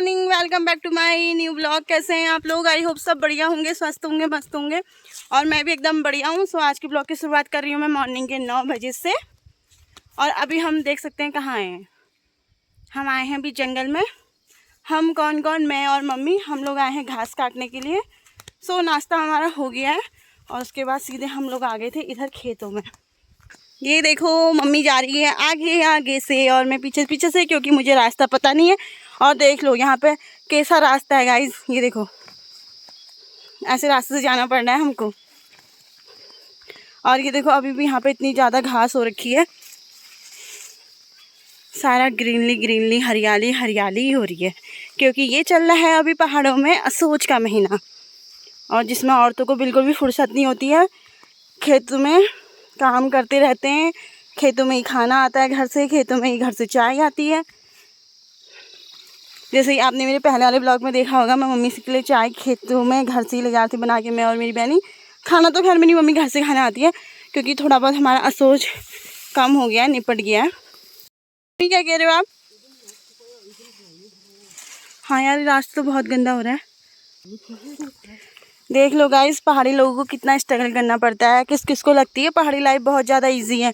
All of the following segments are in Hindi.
Morning, welcome back to my new blog. कैसे हैं आप लोग? आई होप सब बढ़िया होंगे, स्वस्थ होंगे, मस्त होंगे। और मैं भी एकदम बढ़िया हूँ। सो आज की ब्लॉग की शुरुआत कर रही हूँ मैं मॉर्निंग के 9 बजे से। और अभी हम देख सकते हैं कहाँ आए हैं। हम आए हैं अभी जंगल में। हम कौन कौन, मैं और मम्मी, हम लोग आए हैं घास काटने के लिए। सो नाश्ता हमारा हो गया है और उसके बाद सीधे हम लोग आ गए थे इधर खेतों में। ये देखो मम्मी जा रही है आगे आगे से और मैं पीछे पीछे से, क्योंकि मुझे रास्ता पता नहीं है। और देख लो यहाँ पे कैसा रास्ता है गाइस, ये देखो ऐसे रास्ते से जाना पड़ रहा है हमको। और ये देखो अभी भी यहाँ पे इतनी ज़्यादा घास हो रखी है, सारा ग्रीनली ग्रीनली, हरियाली हरियाली हो रही है, क्योंकि ये चल रहा है अभी पहाड़ों में असोज का महीना, और जिसमें औरतों को बिल्कुल भी फुर्सत नहीं होती है। खेतों में काम करते रहते हैं, खेतों में ही खाना आता है घर से, खेतों में ही घर से चाय आती है। जैसे ही आपने मेरे पहले वाले ब्लॉग में देखा होगा, मैं मम्मी से के लिए चाय खेतों में घर से ही ले जाती बना के, मैं और मेरी बहनी। खाना तो घर मेरी मम्मी घर से खाने आती है, क्योंकि थोड़ा बहुत हमारा असोज कम हो गया है, निपट गया है। क्या कह रहे हो आप? हाँ यार, रास्ता तो बहुत गंदा हो रहा है। देख लो गाइस, पहाड़ी लोगों को कितना स्ट्रगल करना पड़ता है। किस किस को लगती है पहाड़ी लाइफ बहुत ज़्यादा इजी है।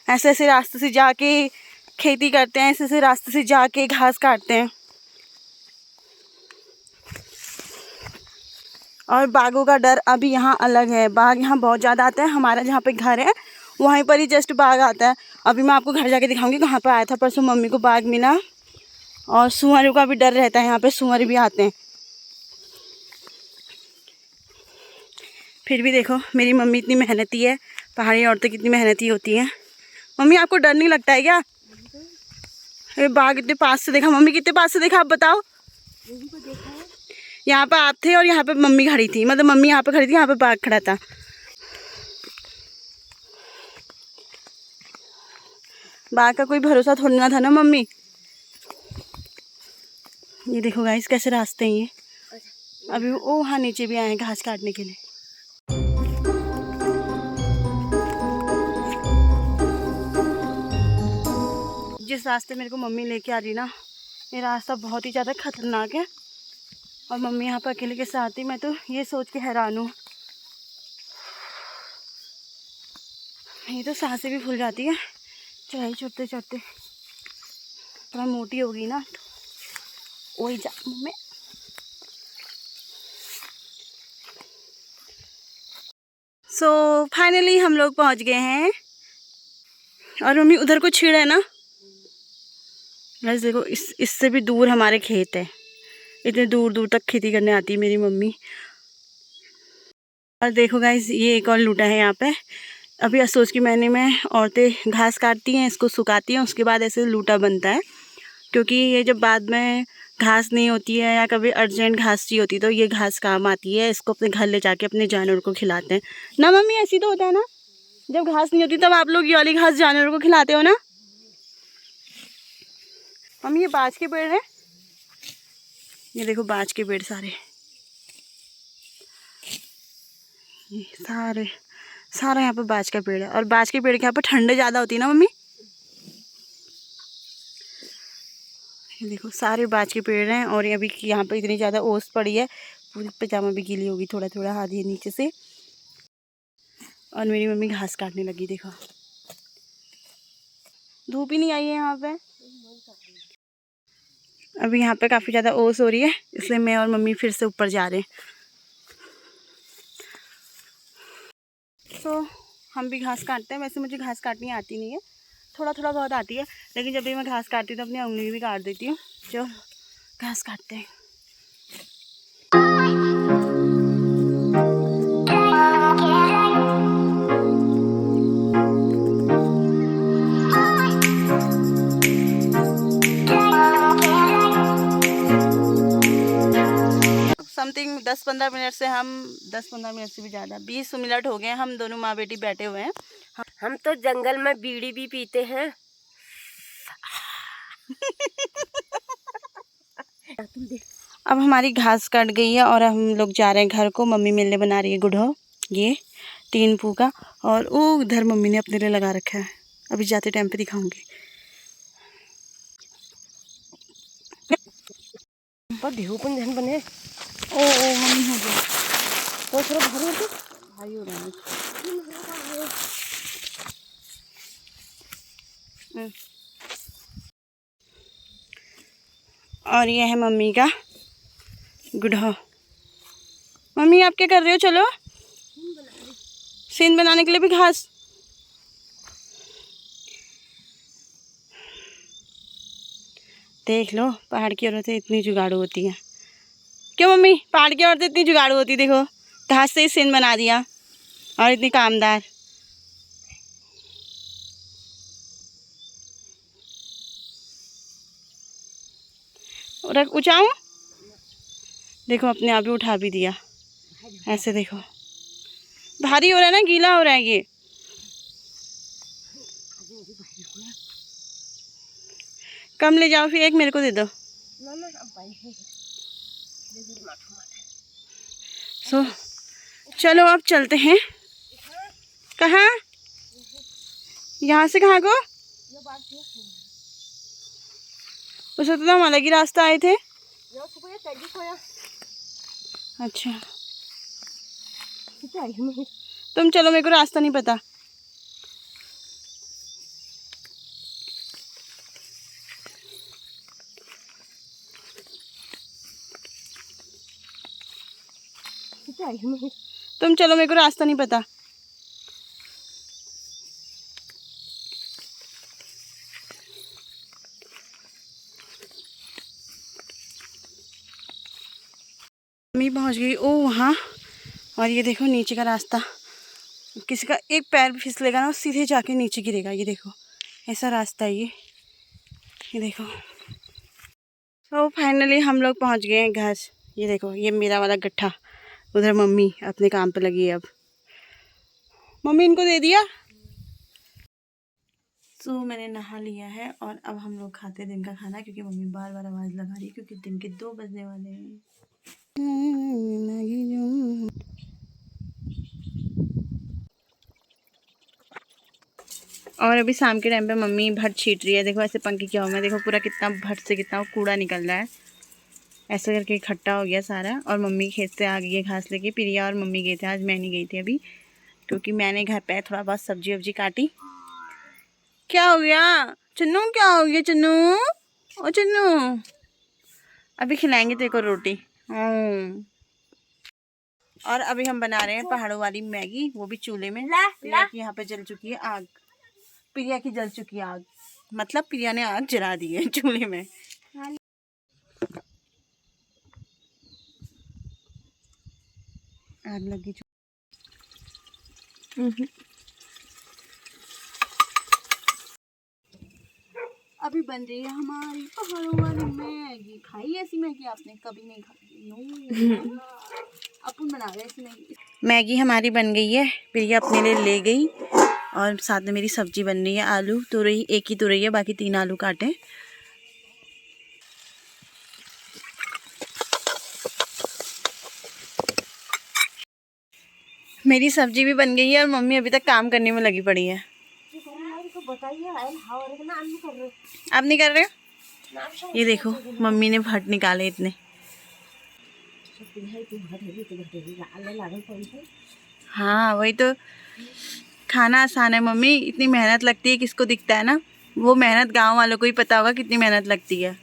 ऐसे ऐसे रास्ते से जाके खेती करते हैं, ऐसे ऐसे रास्ते से जाके घास काटते हैं। और बाघों का डर अभी यहाँ अलग है। बाघ यहाँ बहुत ज़्यादा आते हैं। हमारा जहाँ पे घर है वहीं पर ही जस्ट बाघ आता है। अभी मैं आपको घर जाके दिखाऊंगी कहाँ पर आया था। परसों मम्मी को बाघ मिला। और सुअरों का भी डर रहता है, यहाँ पे सुअर भी आते हैं। फिर भी देखो मेरी मम्मी इतनी मेहनती है। पहाड़ी औरतें कितनी मेहनती होती हैं। मम्मी आपको डर नहीं लगता है क्या? ये बाघ इतने पास से देखा। मम्मी कितने पास से देखा आप बताओ? यहाँ पे आप थे और यहाँ पे मम्मी खड़ी थी, मतलब मम्मी यहाँ पे खड़ी थी, यहाँ पे बाघ खड़ा था। बाघ का कोई भरोसा थोड़ी ना था ना मम्मी। ये देखो गाइस कैसे रास्ते हैं ये। अभी वो वहाँ नीचे भी आए हैं घास काटने के लिए। जिस रास्ते मेरे को मम्मी लेके आ रही ना, ये रास्ता बहुत ही ज़्यादा खतरनाक है। और मम्मी यहाँ पर अकेले के साथ ही, मैं तो ये सोच के हैरान हूँ। ये तो सांसें भी फूल जाती है चढ़ाई चढ़ते चढ़ते। थोड़ा मोटी होगी ना तो वही जा मम्मी। सो फाइनली हम लोग पहुँच गए हैं। और मम्मी उधर को छीड़ है ना, बस देखो इससे भी दूर हमारे खेत है। इतने दूर दूर तक खेती करने आती है मेरी मम्मी। और देखो गाइस ये एक और लूटा है यहाँ पे। अभी असोज के महीने में औरतें घास काटती हैं, इसको सुखाती हैं, उसके बाद ऐसे लूटा बनता है। क्योंकि ये जब बाद में घास नहीं होती है या कभी अर्जेंट घास चाहिए होती है तो ये घास काम आती है। इसको अपने घर ले जाके अपने जानवरों को खिलाते हैं ना मम्मी। ऐसी तो होता है ना, जब घास नहीं होती तब आप लोग ये वाली घास जानवरों को खिलाते हो ना मम्मी। ये बाज के पेड़ है, ये देखो बाज के पेड़ सारे, ये सारा यहाँ पे बाज का पेड़ है। और बाज के पेड़ के यहाँ पे ठंड ज़्यादा होती है ना मम्मी। ये देखो सारे बाज के पेड़ हैं। और अभी यहाँ पे इतनी ज़्यादा ओस पड़ी है, पूरी पजामा भी गीली होगी, थोड़ा थोड़ा हाथ है नीचे से। और मेरी मम्मी घास काटने लगी, देखो धूप ही नहीं आई है यहाँ पे। अभी यहाँ पे काफ़ी ज़्यादा ओस हो रही है, इसलिए मैं और मम्मी फिर से ऊपर जा रहे हैं। तो हम भी घास काटते हैं। वैसे मुझे घास काटनी आती नहीं है, थोड़ा थोड़ा बहुत आती है, लेकिन जब भी मैं घास काटती हूँ तो अपनी उंगली भी काट देती हूँ। जो घास काटते हैं समथिंग 10-15 मिनट से हम 10-15 मिनट से भी ज़्यादा 20 मिनट हो गए हम दोनों माँ बेटी बैठे हुए हैं। हम तो जंगल में बीड़ी भी पीते हैं। अब हमारी घास कट गई है और हम लोग जा रहे हैं घर को। मम्मी मिलने बना रही है गुड़ो, ये 3 पू का। और वो उधर मम्मी ने अपने लिए लगा रखा है, अभी जाते टाइम पे दिखाऊंगी। पर ढेउ पण ध्यान बने ओ मम्मी हो गया। तो थोड़ा भारी हो भाई हो रहा है। और ये है मम्मी का गुढ़ा। मम्मी आप क्या कर रहे हो? चलो सीन बनाने के लिए भी घास। देख लो पहाड़ की औरतें इतनी जुगाड़ू होती हैं। क्यों मम्मी? पहाड़ की औरतें इतनी जुगाड़ू होती, देखो घास से ही सीन बना दिया और इतनी कामदार। रख उठाऊं? देखो अपने आप ही उठा भी दिया। ऐसे देखो भारी हो रहा है ना, गीला हो रहा है ये। कम ले जाओ, फिर एक मेरे को दे दो। सो चलो अब चलते हैं। कहाँ? यहाँ से कहाँ को? उसे तो हम अलग ही रास्ता आए थे। अच्छा तुम चलो, मेरे को रास्ता नहीं पता। तुम चलो, मेरे को रास्ता नहीं पता। मम्मी पहुंच गई ओ वहाँ। और ये देखो नीचे का रास्ता, किसी का एक पैर फिसलेगा ना सीधे जाके नीचे गिरेगा। ये देखो ऐसा रास्ता है ये देखो। तो फाइनली हम लोग पहुंच गए हैं घर। ये देखो ये मेरा वाला गट्ठा, उधर मम्मी अपने काम पे लगी है। अब मम्मी इनको दे दिया। तो मैंने नहा लिया है और अब हम लोग खाते हैं दिन का खाना, क्योंकि मम्मी बार बार आवाज़ लगा रही है क्योंकि दिन के 2 बजने वाले हैं। और अभी शाम के टाइम पे मम्मी भट छीट रही है। देखो ऐसे पंखे क्या हुआ है, देखो पूरा कितना भट से कितना कूड़ा निकल रहा है। ऐसे करके इकट्ठा हो गया सारा। और मम्मी खेत से आ गई है घास लेके। प्रिया और मम्मी गए थे, आज मैं नहीं गई थी अभी, क्योंकि मैंने घर पे थोड़ा बहुत सब्जी वब्जी काटी। क्या हो गया चन्नू? क्या हो गया चन्नू? ओ चन्नू अभी खिलाएंगे तेरे को रोटी। और अभी हम बना रहे हैं पहाड़ों वाली मैगी, वो भी चूल्हे में। प्रिया की यहाँ पे जल चुकी है आग। प्रिया की जल चुकी है आग, मतलब प्रिया ने आग जला दी है चूल्हे में। आग लगी। अभी बन रही है हमारी पहाड़ों वाली मैगी। खाई ऐसी मैगी आपने? कभी नहीं खाई। अपन बना रहे ऐसी मैगी। मैगी हमारी बन गई है, प्रिया अपने लिए ले गई। और साथ में मेरी सब्जी बन रही है, आलू तुरई, एक ही तुरई है, बाकी 3 आलू काटे। मेरी सब्जी भी बन गई है और मम्मी अभी तक काम करने में लगी पड़ी है। आप नहीं कर रहे हो? ये देखो मम्मी ने भट निकाले इतने। हाँ वही तो, खाना आसान है मम्मी, इतनी मेहनत लगती है किसको दिखता है ना। वो मेहनत गांव वालों को ही पता होगा कितनी मेहनत लगती है।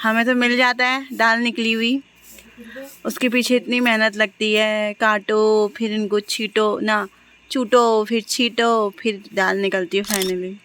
हमें तो मिल जाता है दाल निकली हुई, उसके पीछे इतनी मेहनत लगती है। काटो फिर इनको छीटो ना, चूटो फिर छीटो, फिर दाल निकलती है फाइनली।